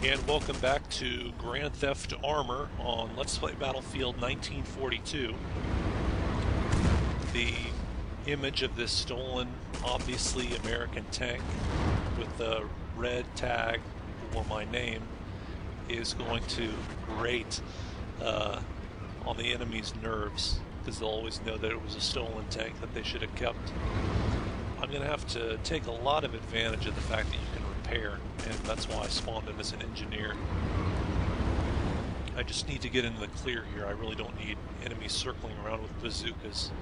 And welcome back to Grand Theft Armor on Let's Play Battlefield 1942. The image of this stolen, obviously American tank with the red tag or my name is going to grate on the enemy's nerves, because they'll always know that it was a stolen tank that they should have kept. I'm going to have to take a lot of advantage of the fact that you can repair, and that's why I spawned in as an engineer. I just need to get into the clear here. I really don't need enemies circling around with bazookas.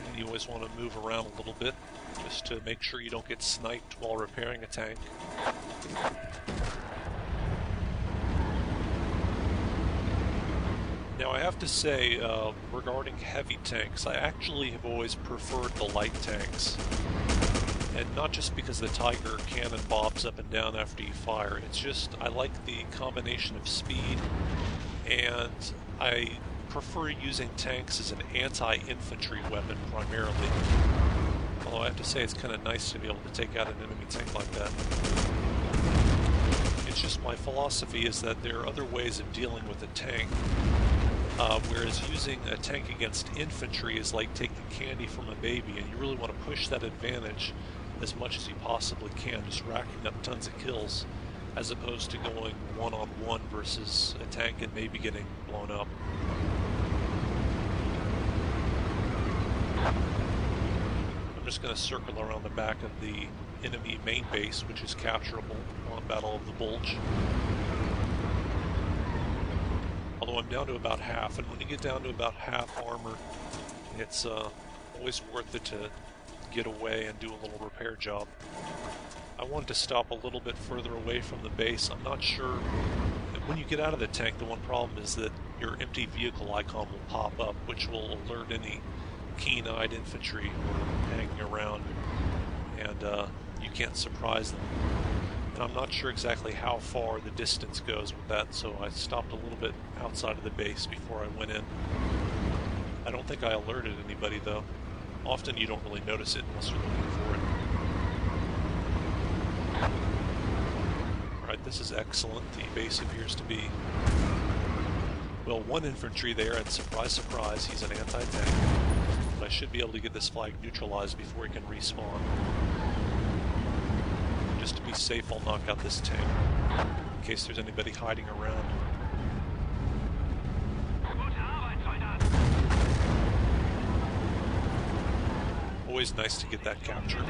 And you always want to move around a little bit, just to make sure you don't get sniped while repairing a tank. Now I have to say, regarding heavy tanks, I actually have always preferred the light tanks. And not just because the Tiger cannon bobs up and down after you fire, it's just I like the combination of speed, and I prefer using tanks as an anti-infantry weapon primarily. Although I have to say it's kind of nice to be able to take out an enemy tank like that. It's just my philosophy is that there are other ways of dealing with a tank. Whereas using a tank against infantry is like taking candy from a baby, and you really want to push that advantage as much as you possibly can, just racking up tons of kills, as opposed to going one-on-one versus a tank and maybe getting blown up. I'm just going to circle around the back of the enemy main base, which is capturable on Battle of the Bulge. Although I'm down to about half, and when you get down to about half armor, it's always worth it to get away and do a little repair job. I wanted to stop a little bit further away from the base. I'm not sure. When you get out of the tank, the one problem is that your empty vehicle icon will pop up, which will alert any keen-eyed infantry who are hanging around, and you can't surprise them. And I'm not sure exactly how far the distance goes with that, so I stopped a little bit outside of the base before I went in. I don't think I alerted anybody, though. Often you don't really notice it unless you're looking for it. Alright, this is excellent. The base appears to be, well, one infantry there, and surprise, surprise, he's an anti-tank. But I should be able to get this flag neutralized before he can respawn. Just to be safe, I'll knock out this tank, in case there's anybody hiding around. Always nice to get that capture.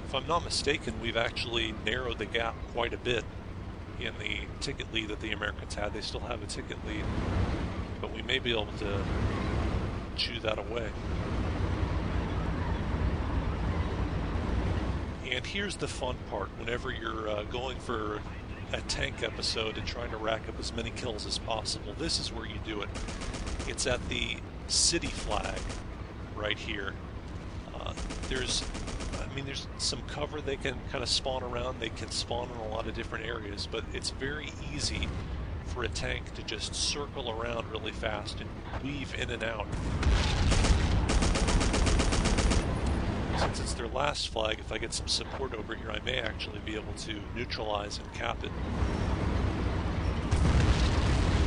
If I'm not mistaken, we've actually narrowed the gap quite a bit in the ticket lead that the Americans had. They still have a ticket lead, but we may be able to chew that away. And here's the fun part, whenever you're going for a tank episode and trying to rack up as many kills as possible, this is where you do it. It's at the city flag right here. There's some cover they can kind of spawn around. They can spawn in a lot of different areas, but it's very easy for a tank to just circle around really fast and weave in and out. Since it's their last flag, if I get some support over here, I may actually be able to neutralize and cap it.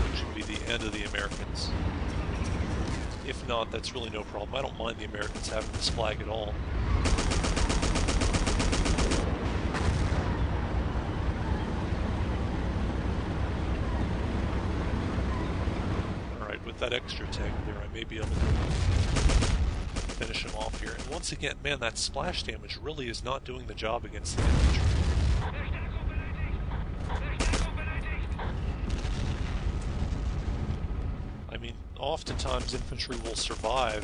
Which would be the end of the Americans. If not, that's really no problem. I don't mind the Americans having this flag at all. Alright, with that extra tank there, I may be able to finish him off here. And once again, man, that splash damage really is not doing the job against the infantry. I mean, oftentimes infantry will survive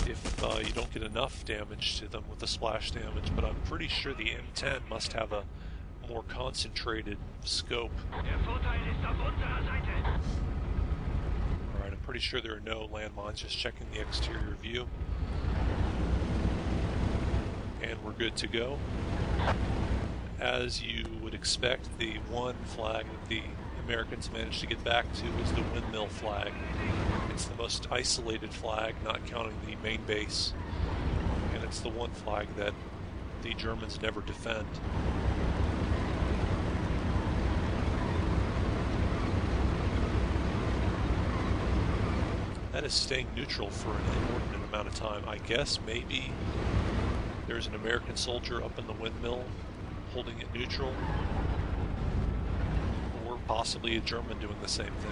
if you don't get enough damage to them with the splash damage, but I'm pretty sure the M10 must have a more concentrated scope. Alright, I'm pretty sure there are no landmines, just checking the exterior view. And we're good to go. As you would expect, the one flag that the Americans managed to get back to is the windmill flag. It's the most isolated flag, not counting the main base. And That's the one flag that the Germans never defend. That is staying neutral for an inordinate amount of time. I guess maybe there's an American soldier up in the windmill holding it neutral, or possibly a German doing the same thing.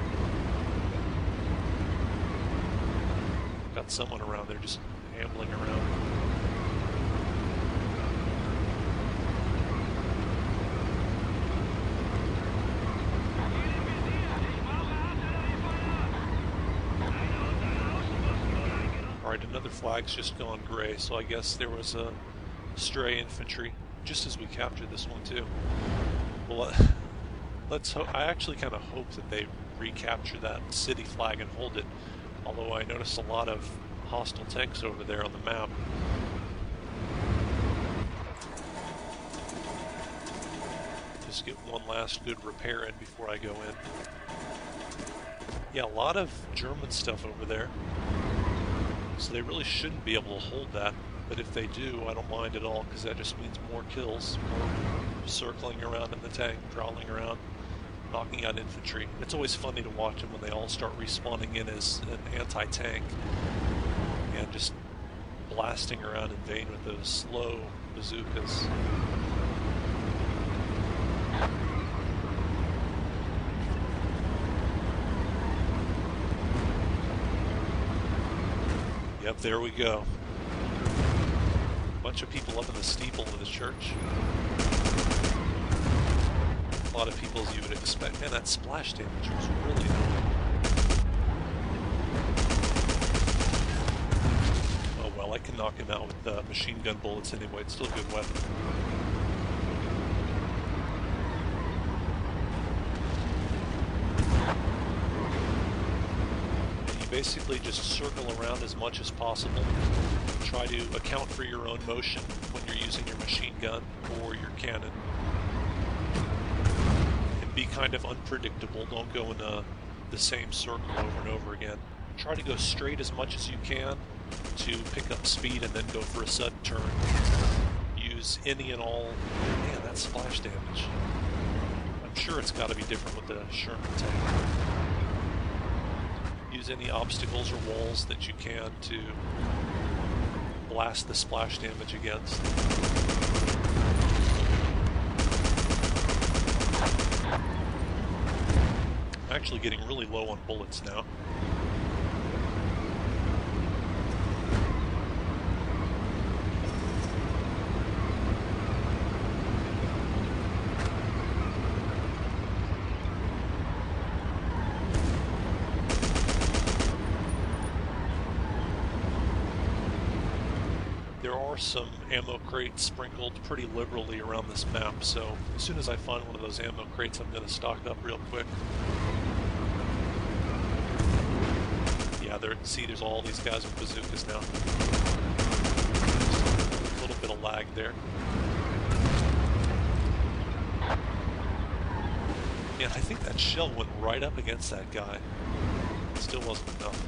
Got someone around there just ambling around. Alright, another flag's just gone gray, so I guess there was a stray infantry just as we captured this one too. Well, let's hope. I actually kind of hope that they recapture that city flag and hold it, although I noticed a lot of hostile tanks over there on the map. Just get one last good repair in before I go in. Yeah, a lot of German stuff over there. So they really shouldn't be able to hold that, but if they do, I don't mind at all, because that just means more kills, more circling around in the tank, prowling around, knocking out infantry. It's always funny to watch them when they all start respawning in as an anti-tank and just blasting around in vain with those slow bazookas. Yep, there we go. Bunch of people up in the steeple of the church. A lot of people, as you would expect. Man, that splash damage was really annoying. Oh well, I can knock him out with machine gun bullets anyway. It's still a good weapon. Basically just circle around as much as possible. Try to account for your own motion when you're using your machine gun or your cannon. And be kind of unpredictable. Don't go in the same circle over and over again. Try to go straight as much as you can to pick up speed and then go for a sudden turn. Use any and all... Man, that splash damage. I'm sure it's got to be different with the Sherman tank. Use any obstacles or walls that you can to blast the splash damage against. I'm actually getting really low on bullets now. Some ammo crates sprinkled pretty liberally around this map, so as soon as I find one of those ammo crates, I'm going to stock up real quick. Yeah, there's all these guys with bazookas now. A little bit of lag there. Yeah, I think that shell went right up against that guy. Still wasn't enough.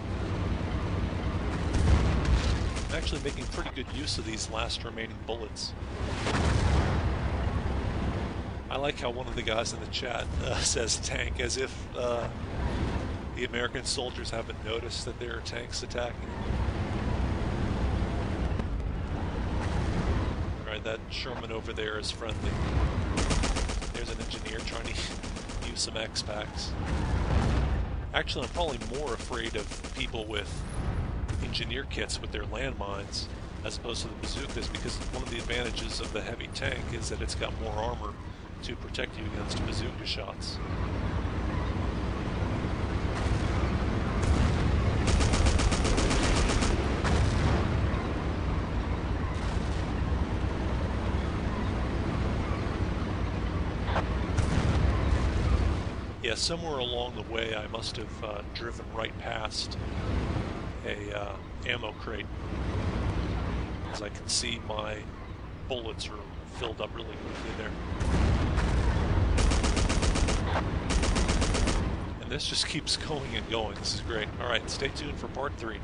Actually making pretty good use of these last remaining bullets. I like how one of the guys in the chat says tank, as if the American soldiers haven't noticed that there are tanks attacking. Alright, that Sherman over there is friendly. There's an engineer trying to use some X-Packs. Actually, I'm probably more afraid of people with engineer kits with their landmines as opposed to the bazookas, because one of the advantages of the heavy tank is that it's got more armor to protect you against bazooka shots. Yeah, somewhere along the way I must have driven right past a ammo crate, as I can see my bullets are filled up really quickly there. And this just keeps going and going. This is great. Alright, stay tuned for part 3.